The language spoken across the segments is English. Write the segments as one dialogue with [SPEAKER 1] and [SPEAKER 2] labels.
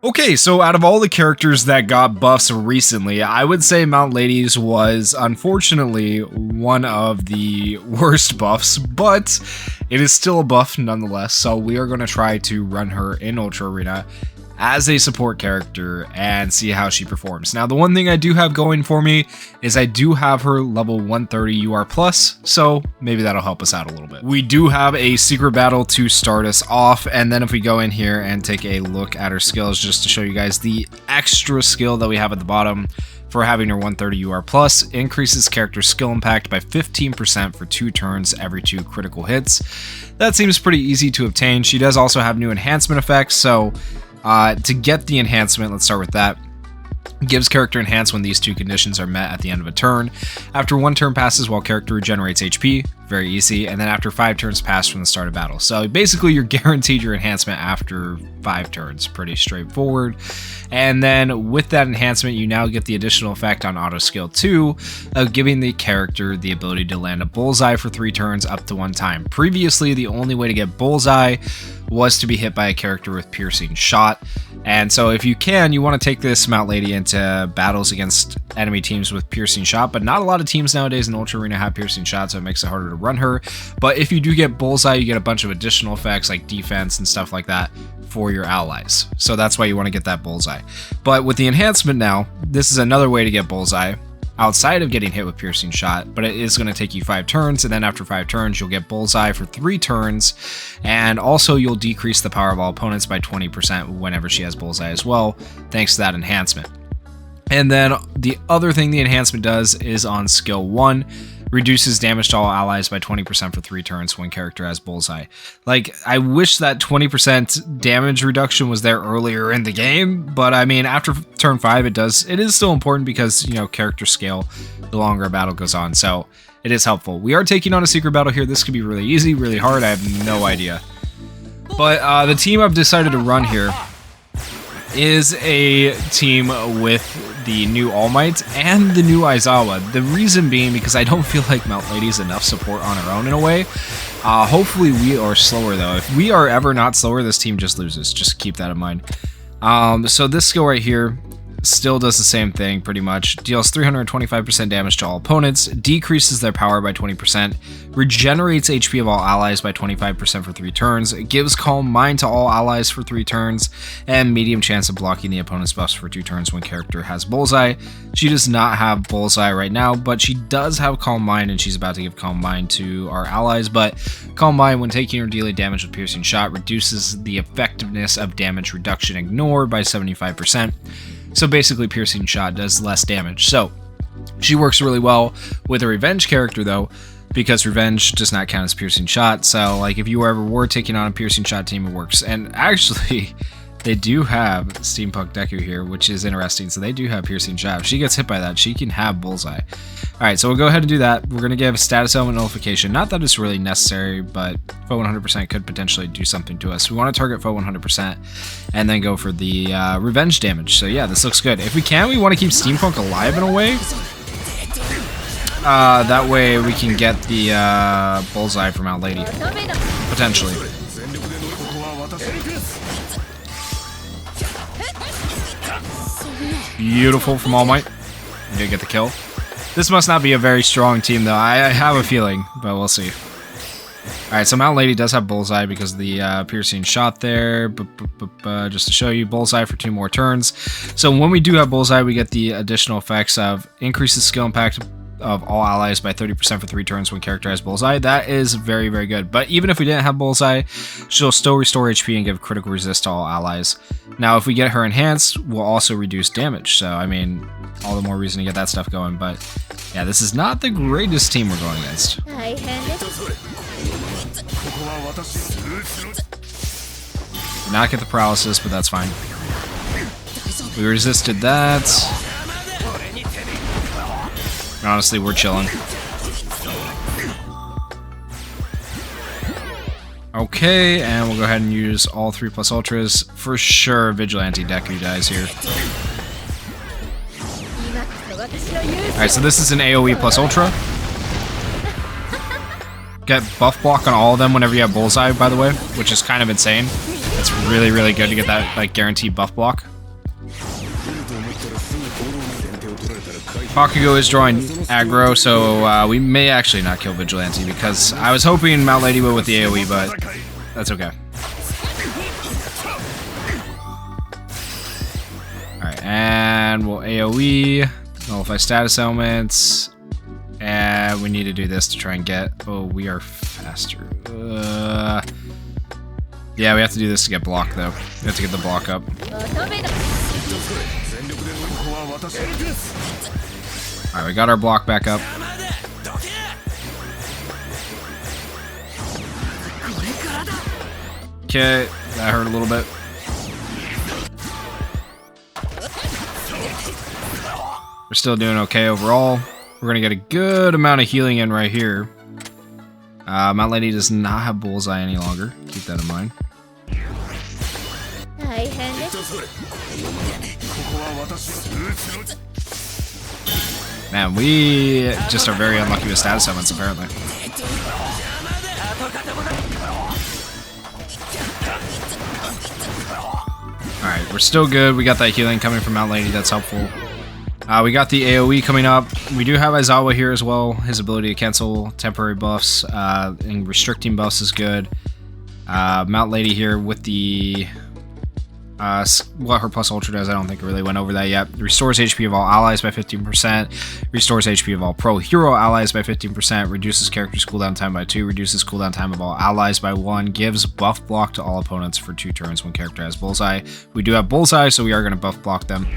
[SPEAKER 1] Okay, so out of all the characters that got buffs recently, I would say Mount Ladies was unfortunately one of the worst buffs, but it is still a buff nonetheless, so we are going to try to run her in Ultra Arena as a support character and see how she performs. Now, the one thing I do have going for me is I do have her level 130 UR+, so maybe that'll help us out a little bit. We do have a secret battle to start us off, and then if we go in here and take a look at her skills just to show you guys the extra skill that we have at the bottom for having her 130 UR+, increases character skill impact by 15% for 2 turns every 2 critical hits. That seems pretty easy to obtain. She does also have new enhancement effects, so to get the enhancement, let's start with that. Gives character enhance when these 2 conditions are met at the end of a turn. After 1 turn passes while character regenerates HP, very easy, and then after 5 turns pass from the start of battle. So basically you're guaranteed your enhancement after 5 turns, pretty straightforward. And then with that enhancement, you now get the additional effect on auto skill 2 of giving the character the ability to land a bullseye for 3 turns up to 1 time. Previously, the only way to get bullseye was to be hit by a character with piercing shot. And so if you can, you want to take this Mount Lady into battles against enemy teams with piercing shot, but not a lot of teams nowadays in Ultra Arena have piercing shot, so it makes it harder to run her. But if you do get bullseye, you get a bunch of additional effects like defense and stuff like that for your allies. So that's why you want to get that bullseye. But with the enhancement now, this is another way to get bullseye outside of getting hit with piercing shot, but it is going to take you 5 turns, and then after 5 turns you'll get bullseye for 3 turns, and also you'll decrease the power of all opponents by 20% whenever she has bullseye as well, thanks to that enhancement. And then the other thing the enhancement does is on skill 1, reduces damage to all allies by 20% for 3 turns when character has bullseye. Like, I wish that 20% damage reduction was there earlier in the game, but I mean, after turn 5 it is still important because, you know, character scale the longer a battle goes on, so it is helpful. We are taking on a secret battle here. This could be really easy, really hard, I have no idea. But the team I've decided to run here is a team with the new All Might and the new Aizawa. The reason being because I don't feel like Mount Lady's enough support on her own in a way. Hopefully we are slower though. If we are ever not slower, this team just loses. Just keep that in mind. So this skill right here still does the same thing pretty much. Deals 325% damage to all opponents, decreases their power by 20%, regenerates HP of all allies by 25% for 3 turns, gives Calm Mind to all allies for 3 turns, and medium chance of blocking the opponent's buffs for 2 turns when character has bullseye. She does not have bullseye right now, but she does have Calm Mind, and she's about to give Calm Mind to our allies. But Calm Mind, when taking or dealing damage with piercing shot, reduces the effectiveness of damage reduction ignore by 75%. So basically piercing shot does less damage. So she works really well with a revenge character though, because revenge does not count as piercing shot. So like if you ever were taking on a piercing shot team, it works. And actually they do have Steampunk Deku here, which is interesting. So they do have piercing shot. If she gets hit by that, she can have bullseye. All right, so we'll go ahead and do that. We're going to give a status element notification. Not that it's really necessary, but foe 100% could potentially do something to us. We want to target foe 100% and then go for the revenge damage. So yeah, this looks good. If we can, we want to keep Steampunk alive in a way. That way we can get the bullseye from Mount Lady, potentially. Beautiful from All Might. We did get the kill. This must not be a very strong team though. I have a feeling, but we'll see. Alright, so Mount Lady does have bullseye because of the piercing shot there. Just to show you, bullseye for 2 more turns. So when we do have bullseye, we get the additional effects of increases skill impact of all allies by 30% for 3 turns when character has bullseye. That is very, very good. But even if we didn't have bullseye, she'll still restore HP and give critical resist to all allies. Now, if we get her enhanced, we'll also reduce damage. So, I mean, all the more reason to get that stuff going. But, yeah, this is not the greatest team we're going against. Did not get the paralysis, but that's fine. We resisted that. Honestly, we're chilling. Okay, and we'll go ahead and use all 3+ Ultras. For sure, Vigilante Deku dies here. Alright, so this is an AoE plus Ultra. Get buff block on all of them whenever you have bullseye, by the way, which is kind of insane. It's really, really good to get that like guaranteed buff block. Bakugo is drawing aggro, so we may actually not kill Vigilante because I was hoping Mount Lady would with the AoE, but that's okay. Alright, and we'll AoE, nullify status elements, and we need to do this to try and get... Oh, we are faster. Yeah, we have to do this to get block, though. We have to get the block up. Alright, we got our block back up. Okay, that hurt a little bit. We're still doing okay overall. We're gonna get a good amount of healing in right here. Mount Lady does not have Bullseye any longer. Keep that in mind. Man, we just are very unlucky with status elements, apparently. Alright, we're still good. We got that healing coming from Mount Lady. That's helpful. We got the AoE coming up. We do have Aizawa here as well. His ability to cancel temporary buffs and restricting buffs is good. Mount Lady here with the... what her plus ultra does, I don't think I really went over that yet. Restores HP of all allies by 15%. Restores HP of all pro hero allies by 15%. Reduces character's cooldown time by 2. Reduces cooldown time of all allies by 1. Gives buff block to all opponents for 2 turns when character has Bullseye. We do have Bullseye, so we are going to buff block them.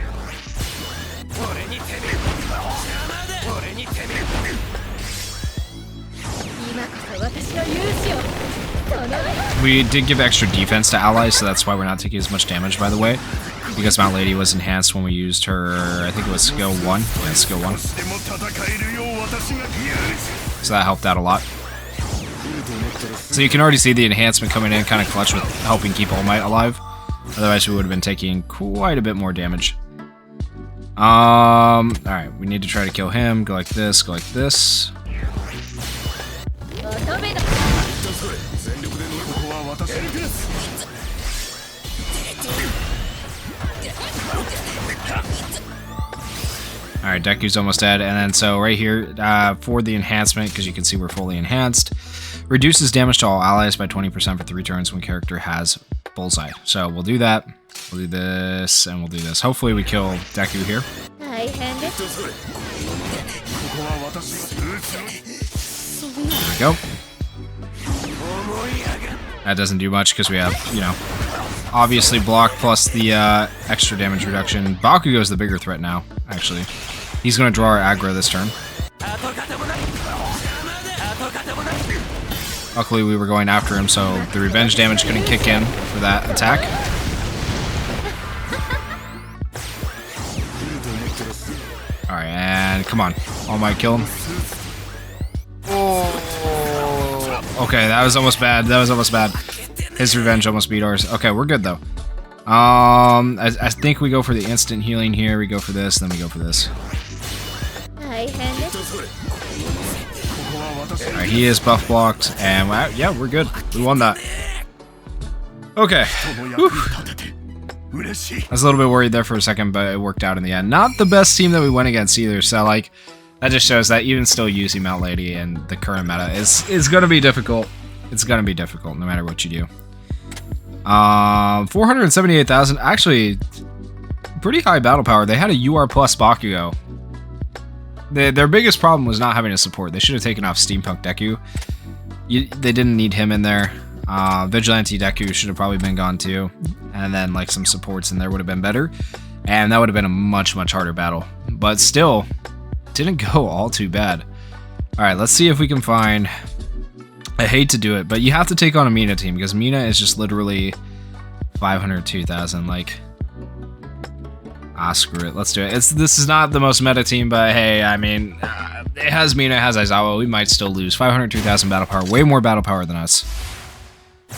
[SPEAKER 1] We did give extra defense to allies, so that's why we're not taking as much damage, by the way. Because Mount Lady was enhanced when we used her, I think it was skill 1. Yeah, skill 1. So that helped out a lot. So you can already see the enhancement coming in kind of clutch with helping keep All Might alive. Otherwise we would have been taking quite a bit more damage. Alright, we need to try to kill him. Go like this, go like this. Alright, Deku's almost dead, and then so right here, for the enhancement, because you can see we're fully enhanced, reduces damage to all allies by 20% for 3 turns when character has Bullseye. So we'll do that, we'll do this, and we'll do this. Hopefully we kill Deku here. There we go. That doesn't do much because we have, you know, obviously block plus the extra damage reduction. Bakugo's the bigger threat now, actually. He's going to draw our aggro this turn. Luckily we were going after him, so the revenge damage couldn't kick in for that attack. Alright, and come on. All Might kill him. Oh. Okay, that was almost bad. That was almost bad. His revenge almost beat ours. Okay, we're good though. I think we go for the instant healing here. We go for this, then we go for this. Alright, he is buff blocked, and yeah, we're good. We won that. Okay. Whew. I was a little bit worried there for a second, but it worked out in the end. Not the best team that we went against either, so like, that just shows that even still using Mount Lady and the current meta is going to be difficult. It's going to be difficult no matter what you do. 478,000, actually, pretty high battle power. They had a UR plus Bakugo. Their biggest problem was not having a support. They should have taken off Steampunk Deku. They didn't need him in there. Vigilante Deku should have probably been gone too. And then like some supports in there would have been better. And that would have been a much, much harder battle. But still, didn't go all too bad. Alright, let's see if we can find... I hate to do it, but you have to take on a Mina team, because Mina is just literally 502,000, like... Ah, screw it, let's do it. This is not the most meta team, but hey, I mean, it has Mina, it has Aizawa, we might still lose. 502,000 battle power, way more battle power than us.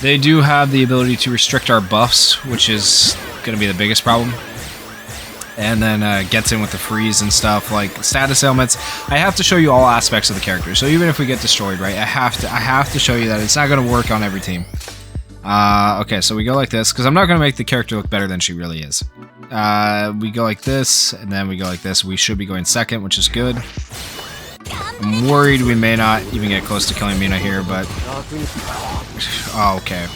[SPEAKER 1] They do have the ability to restrict our buffs, which is going to be the biggest problem. And then gets in with the freeze and stuff, like status ailments. I have to show you all aspects of the character, so even if we get destroyed, right, I have to show you that it's not going to work on every team. Okay, so we go like this, because I'm not going to make the character look better than she really is. We go like this, and then we go like this. We should be going second, which is good. I'm worried we may not even get close to killing Mina here, but... Oh, okay.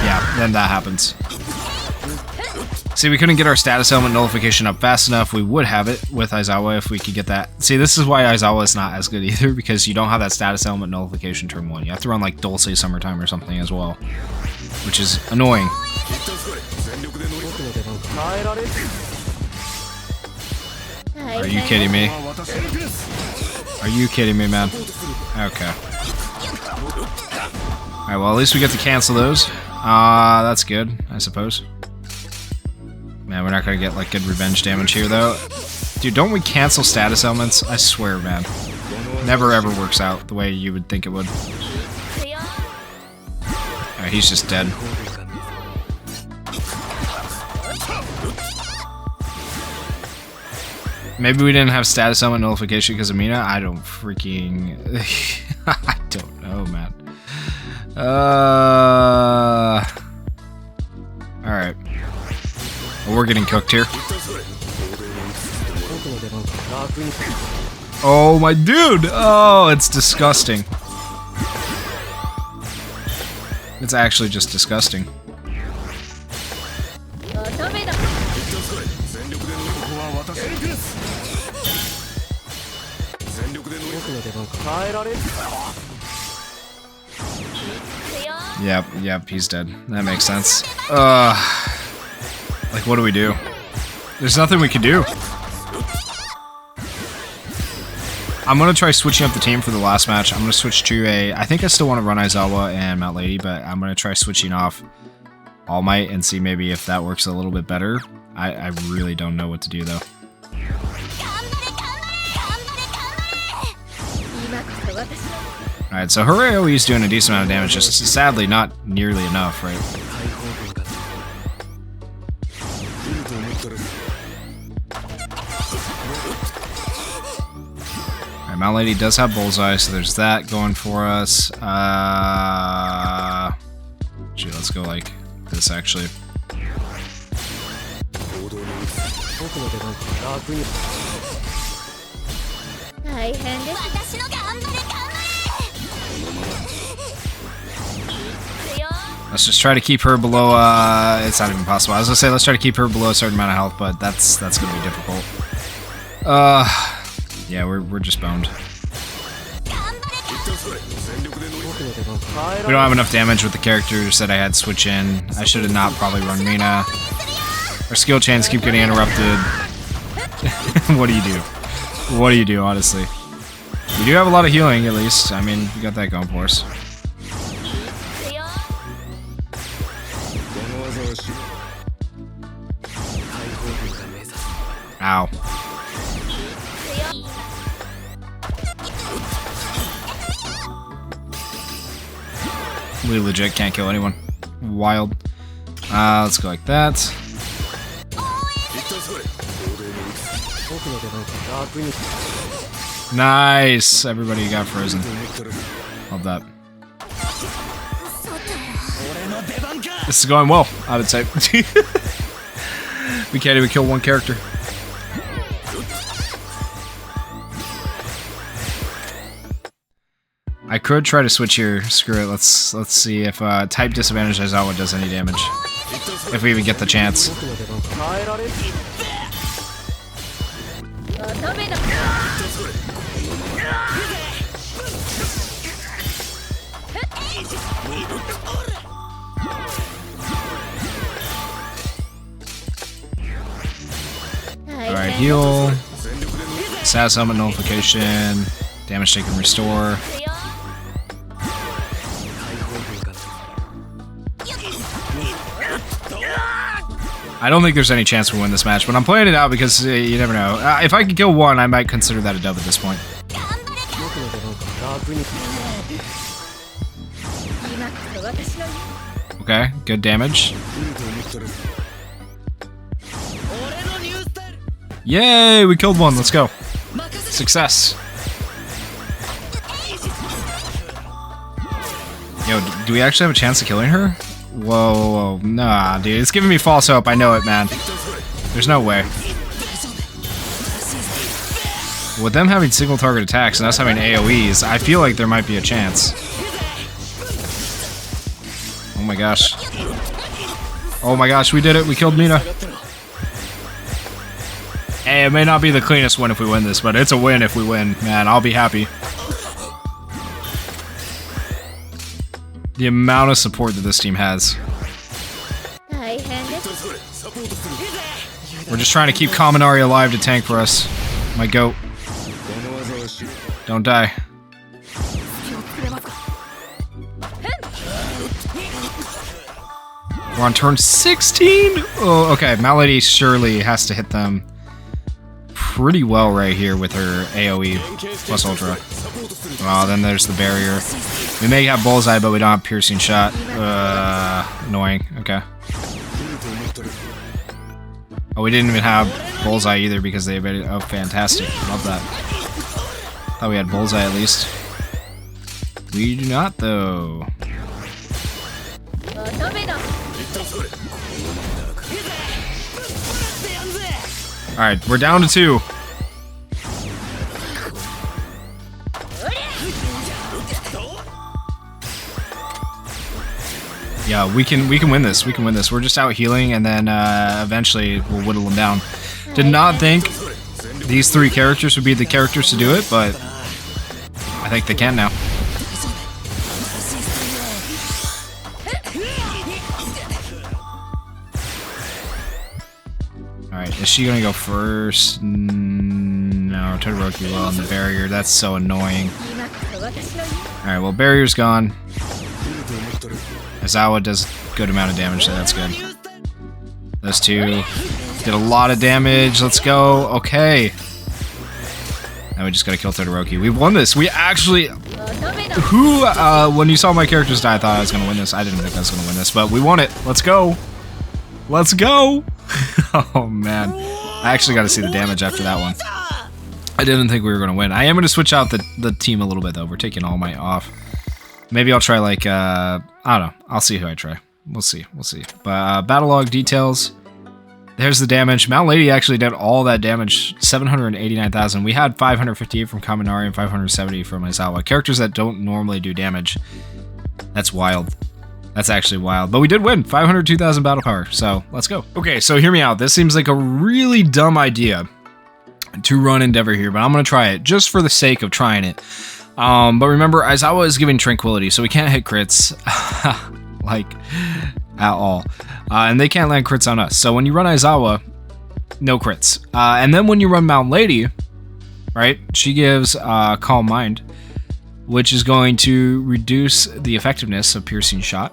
[SPEAKER 1] Yeah, then that happens. See, we couldn't get our status element nullification up fast enough. We would have it with Aizawa if we could get that. See, this is why Aizawa is not as good either, because you don't have that status element nullification turn 1. You have to run like Dulce Summertime or something as well, which is annoying. Are you kidding me? Are you kidding me, man? Okay. Alright, well, at least we get to cancel those. That's good, I suppose. Man, we're not gonna get, like, good revenge damage here, though. Dude, don't we cancel status elements? I swear, man. Never ever works out the way you would think it would. Alright, he's just dead. Maybe we didn't have status element nullification because of Mina? I don't freaking... I don't know, man. Alright. Well, we're getting cooked here. Oh, my dude! Oh, it's disgusting. It's actually just disgusting. Yep, he's dead. That makes sense. Like, what do we do? There's nothing we can do. I'm gonna try switching up the team for the last match. I'm gonna switch to a... I think I still want to run Aizawa and Mount Lady, but I'm gonna try switching off All Might and see maybe if that works a little bit better. I really don't know what to do, though. Alright, so her AoE is doing a decent amount of damage, just sadly not nearly enough, right? Alright, Mount Lady does have Bullseye, so there's that going for us. Gee, let's go like this, actually. Let's just try to keep her below, it's not even possible. I was gonna say, let's try to keep her below a certain amount of health, but that's gonna be difficult. Yeah, we're just boned. We don't have enough damage with the characters that I had switch in. I should have not probably run Mina. Our skill chains keep getting interrupted. What do you do? What do you do, honestly? We do have a lot of healing, at least. I mean, we got that going for us. Ow. We legit can't kill anyone. Wild. Let's go like that. Nice! Everybody got frozen. Love that. This is going well, I would say. We can't even kill one character. I could try to switch here. Screw it. Let's see if type disadvantage Aizawa does any damage. If we even get the chance. Alright, heal. Status element nullification. Damage taken restore. I don't think there's any chance we win this match, but I'm playing it out because you never know. If I could kill one, I might consider that a dub at this point. Okay, good damage. Yay, we killed one. Let's go. Success. Yo, do we actually have a chance of killing her? Whoa, nah, dude. It's giving me false hope. I know it, man. There's no way. With them having single target attacks and us having AoEs, I feel like there might be a chance. Oh my gosh. Oh my gosh, we did it. We killed Mina. Hey, it may not be the cleanest win if we win this, but it's a win if we win. Man, I'll be happy. The amount of support that this team has. We're just trying to keep Kaminari alive to tank for us. My goat. Don't die. We're on turn 16? Oh, okay. Malady surely has to hit them pretty well right here with her AoE plus Ultra. Oh, then there's the barrier. We may have Bullseye, but we don't have Piercing Shot. Annoying. Okay. Oh, we didn't even have Bullseye either because they made it. Oh, fantastic. Love that. Thought we had Bullseye at least. We do not, though. Alright, we're down to 2. Yeah, we can win this. We can win this. We're just out healing, and then eventually we'll whittle them down. Did not think these 3 characters would be the characters to do it, but I think they can now. Alright, is she gonna go first? No, Todoroki will on the barrier. That's so annoying. Alright, well, barrier's gone. Aizawa does a good amount of damage, so that's good. Those 2 did a lot of damage. Let's go. Okay. Now we just gotta kill Todoroki. We won this. We actually... when you saw my characters die, I thought I was gonna win this. I didn't think I was gonna win this, but we won it. Let's go. Let's go. Oh, man. I actually gotta see the damage after that one. I didn't think we were gonna win. I am gonna switch out the team a little bit, though. We're taking All Might off. Maybe I'll try, like, I don't know. I'll see who I try. We'll see. We'll see. But, battle log details. There's the damage. Mount Lady actually did all that damage. 789,000. We had 558 from Kaminari and 570 from Aizawa. Characters that don't normally do damage. That's wild. That's actually wild. But we did win. 502,000 battle power. So, let's go. Okay, so hear me out. This seems like a really dumb idea to run Endeavor here, but I'm going to try it just for the sake of trying it. But remember, Aizawa is giving Tranquility, so we can't hit crits, like, at all. And they can't land crits on us. So when you run Aizawa, no crits. And then when you run Mount Lady, right, she gives Calm Mind, which is going to reduce the effectiveness of Piercing Shot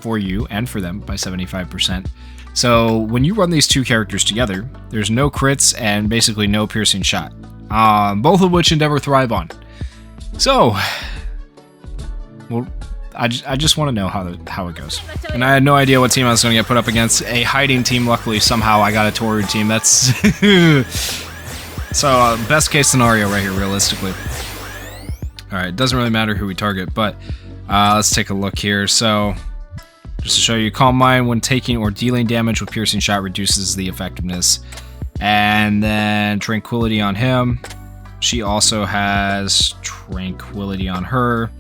[SPEAKER 1] for you and for them by 75%. So when you run these 2 characters together, there's no crits and basically no Piercing Shot, both of which Endeavor thrive on. So, well, I just want to know how it goes. And I had no idea what team I was going to get put up against. A hiding team, luckily, somehow I got a Toru team. That's... So, best case scenario right here, realistically. Alright, it doesn't really matter who we target, but let's take a look here. So, just to show you, Calm Mind, when taking or dealing damage with Piercing Shot, reduces the effectiveness. And then Tranquility on him. She also has Tranquility on her.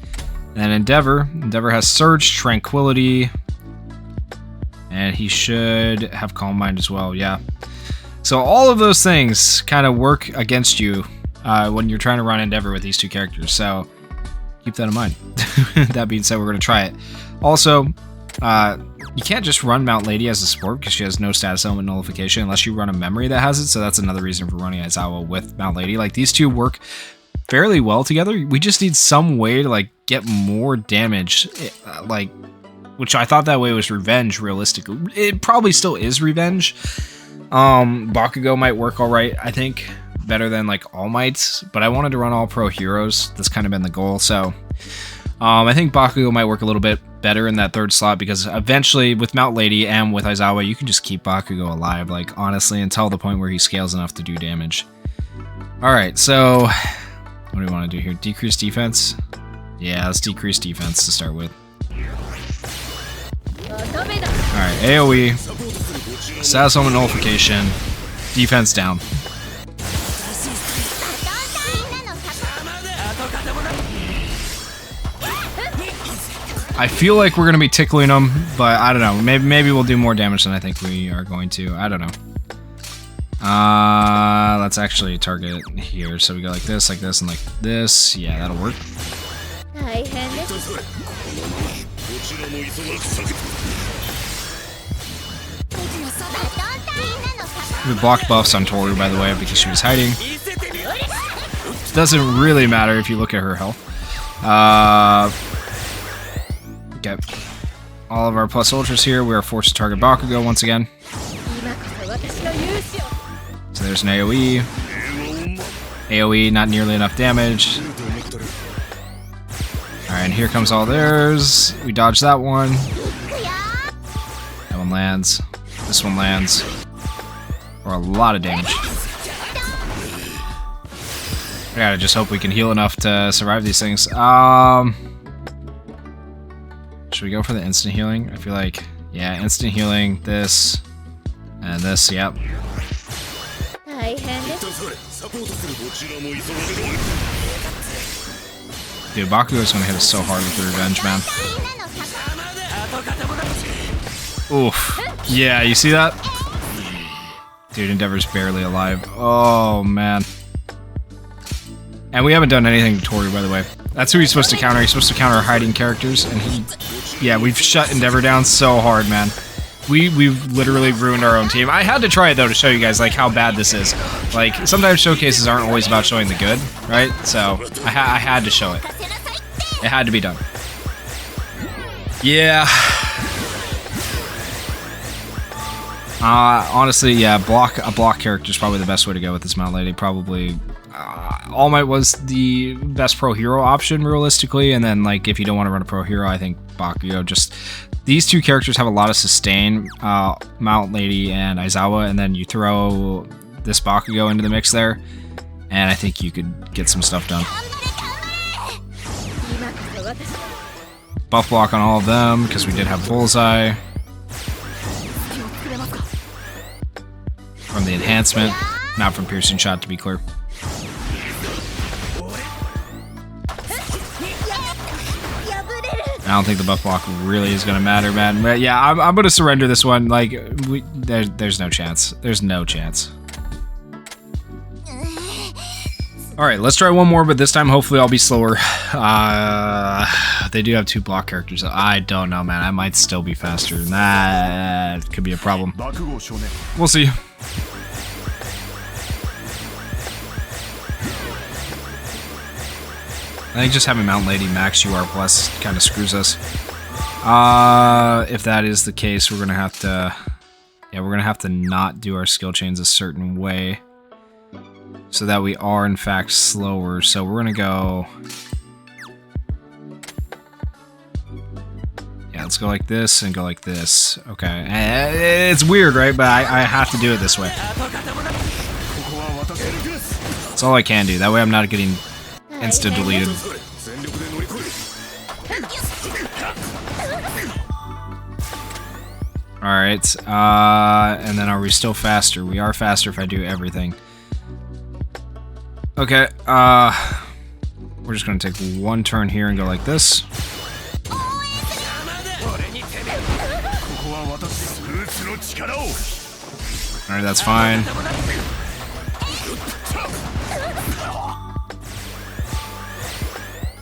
[SPEAKER 1] And Endeavor has Surge, Tranquility, and he should have Calm Mind as well, yeah. So all of those things kind of work against you when you're trying to run Endeavor with these 2 characters, so keep that in mind. That being said, we're going to try it. Also, you can't just run Mount Lady as a support because she has no status element nullification unless you run a memory that has it, so that's another reason for running Aizawa with Mount Lady. Like, these 2 work fairly well together. We just need some way to, like, get more damage, like, which I thought that way was Revenge, realistically. It probably still is Revenge. Bakugo might work alright, I think, better than, like, All Mights, but I wanted to run all pro heroes. That's kind of been the goal, so I think Bakugo might work a little bit better in that 3rd slot, because eventually, with Mount Lady and with Aizawa, you can just keep Bakugo alive, like, honestly, until the point where he scales enough to do damage. Alright, so... what do we want to do here? Decrease defense? Yeah, let's decrease defense to start with. Alright, AoE. Status Element Nullification. Defense down. I feel like we're gonna be tickling them, but I don't know. Maybe we'll do more damage than I think we are going to. I don't know. Let's actually target here. So we go like this, and like this. Yeah, that'll work. We blocked buffs on Toru, by the way, because she was hiding. Doesn't really matter if you look at her health. Get all of our plus ultras here. We are forced to target Bakugo once again. So there's an AoE. AoE, not nearly enough damage. Alright, and here comes all theirs. We dodge that one. That one lands. This one lands. For a lot of damage. I gotta just hope we can heal enough to survive these things. Should we go for the instant healing? I feel like, yeah, instant healing, this, and this, yep. Dude, Bakugo's gonna hit us so hard with the revenge, man. Oof. Yeah, you see that? Dude, Endeavor's barely alive. Oh, man. And we haven't done anything to Toru, by the way. That's who he's supposed to counter. He's supposed to counter hiding characters, and he... Yeah, we've shut Endeavor down so hard, man. We've literally ruined our own team. I had to try it, though, to show you guys, like, how bad this is. Like, sometimes showcases aren't always about showing the good, right? So, I had to show it. It had to be done. Yeah. Honestly, yeah, a block character is probably the best way to go with this Mount Lady. Probably... All Might was the best pro hero option, realistically, and then, like, if you don't want to run a pro hero, I think Bakugo. Just these two characters have a lot of sustain, Mount Lady and Aizawa, and then you throw this Bakugo into the mix there, and I think you could get some stuff done. Buff block on all of them, because we did have Bullseye. From the enhancement, not from Piercing Shot, to be clear. I don't think the buff block really is going to matter, man. But yeah, I'm going to surrender this one. Like, there's no chance. There's no chance. Alright, let's try one more, but this time hopefully I'll be slower. They do have two block characters. I don't know, man. I might still be faster. That could be a problem. We'll see. I think just having Mount Lady max UR plus kind of screws us. If that is the case, we're gonna have to, yeah, we're gonna have to not do our skill chains a certain way, so that we are in fact slower. So we're gonna go, yeah, let's go like this and go like this. Okay, it's weird, right? But I have to do it this way. That's all I can do. That way I'm not getting insta deleted. Alright, and then are we still faster? We are faster if I do everything. Okay, we're just gonna take one turn here and go like this. Alright, that's fine.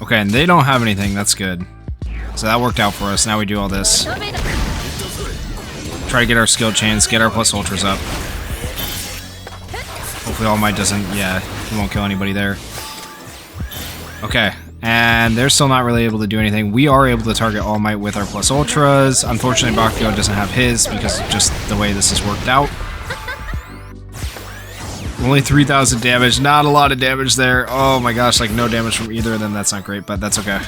[SPEAKER 1] Okay, and they don't have anything, that's good. So that worked out for us. Now we do all this. Try to get our skill chains, get our plus ultras up. Hopefully All Might doesn't, yeah, he won't kill anybody there. Okay, and they're still not really able to do anything. We are able to target All Might with our plus ultras. Unfortunately, Bakugo doesn't have his because of just the way this has worked out. Only 3,000 damage, not a lot of damage there. Oh my gosh, like no damage from either of them. That's not great, but that's okay.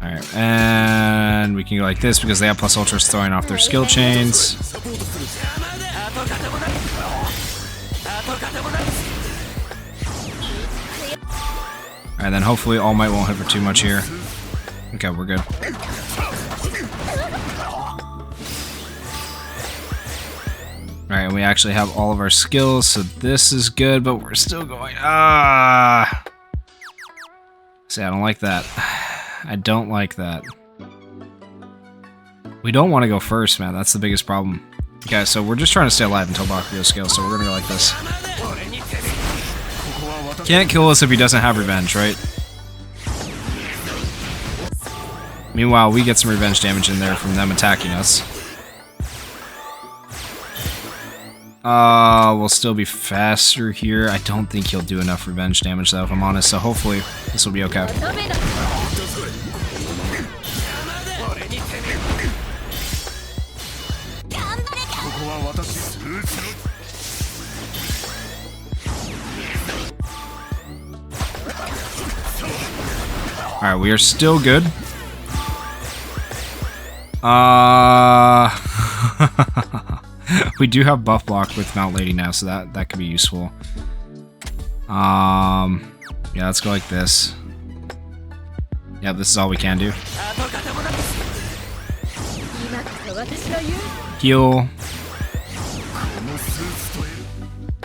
[SPEAKER 1] Alright, and we can go like this because they have plus ultras throwing off their skill chains. Alright, then hopefully All Might won't hit for too much here. Okay, we're good. Alright, and we actually have all of our skills, so this is good, but we're still going. See, I don't like that. I don't like that. We don't want to go first, man. That's the biggest problem. Okay, so we're just trying to stay alive until Bakugo scales, so we're gonna go like this. Can't kill us if he doesn't have revenge, right? Meanwhile, we get some revenge damage in there from them attacking us. We'll still be faster here. I don't think he'll do enough revenge damage, though, if I'm honest, so hopefully this will be okay. Alright, we are still good. We do have buff block with Mount Lady now, so that could be useful. Yeah, let's go like this. Yeah, this is all we can do. Heal.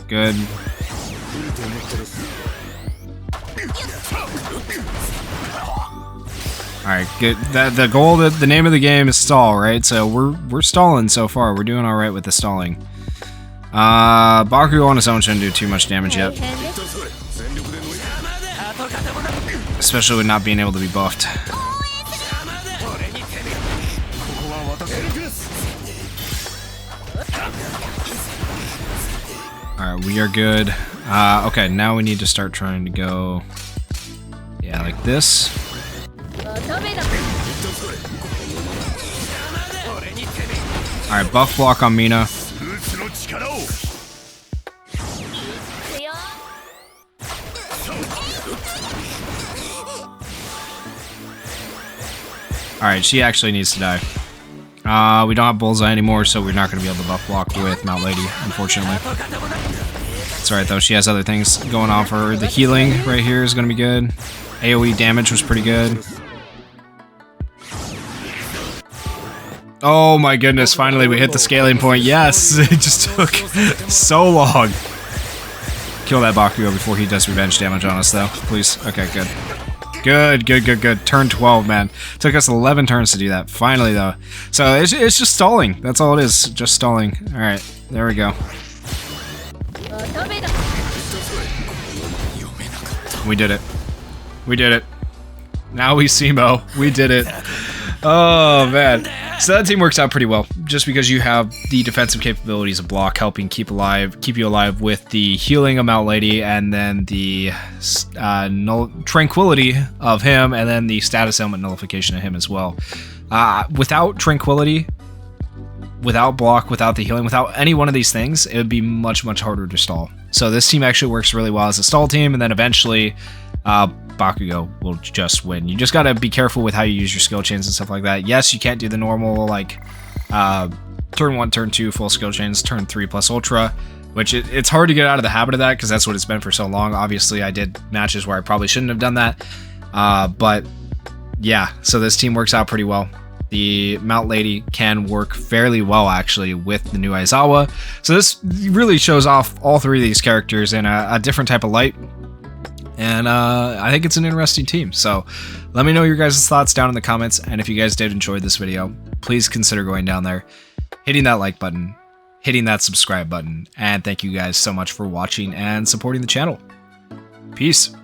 [SPEAKER 1] Good. Alright, good. The goal, the name of the game is stall, right? So we're stalling so far. We're doing alright with the stalling. Bakugo on his own shouldn't do too much damage yet. Especially with not being able to be buffed. Alright, we are good. Okay, now we need to start trying to go... Yeah, like this. Alright, buff block on Mina. Alright, she actually needs to die. We don't have Bullseye anymore, so we're not going to be able to buff block with Mount Lady, unfortunately. It's alright though, she has other things going on for her. The healing right here is going to be good. AoE damage was pretty good. Oh my goodness, finally we hit the scaling point. Yes, it just took so long. Kill that Bakugo before he does revenge damage on us though, please. Okay, good. Good. Turn 12, man. Took us 11 turns to do that. Finally though. So it's just stalling. That's all it is, just stalling. Alright, there we go. We did it. We did it. Now we Simo. We did it. Oh, man. So that team works out pretty well, just because you have the defensive capabilities of block helping keep you alive with the healing of Mount Lady, and then the tranquility of him, and then the status element nullification of him as well. Without tranquility, without block, without the healing, without any one of these things, it would be much harder to stall. So this team actually works really well as a stall team, and then eventually Bakugo will just win. You just gotta be careful with how you use your skill chains and stuff like that. Yes, you can't do the normal, like, turn 1, turn 2, full skill chains, turn 3 plus ultra, which it's hard to get out of the habit of that, because that's what it's been for so long. Obviously, I did matches where I probably shouldn't have done that, but yeah, so this team works out pretty well. The Mount Lady can work fairly well, actually, with the new Aizawa. So this really shows off all three of these characters in a different type of light. And I think it's an interesting team. So let me know your guys' thoughts down in the comments. And if you guys did enjoy this video, please consider going down there, hitting that like button, hitting that subscribe button. And thank you guys so much for watching and supporting the channel. Peace.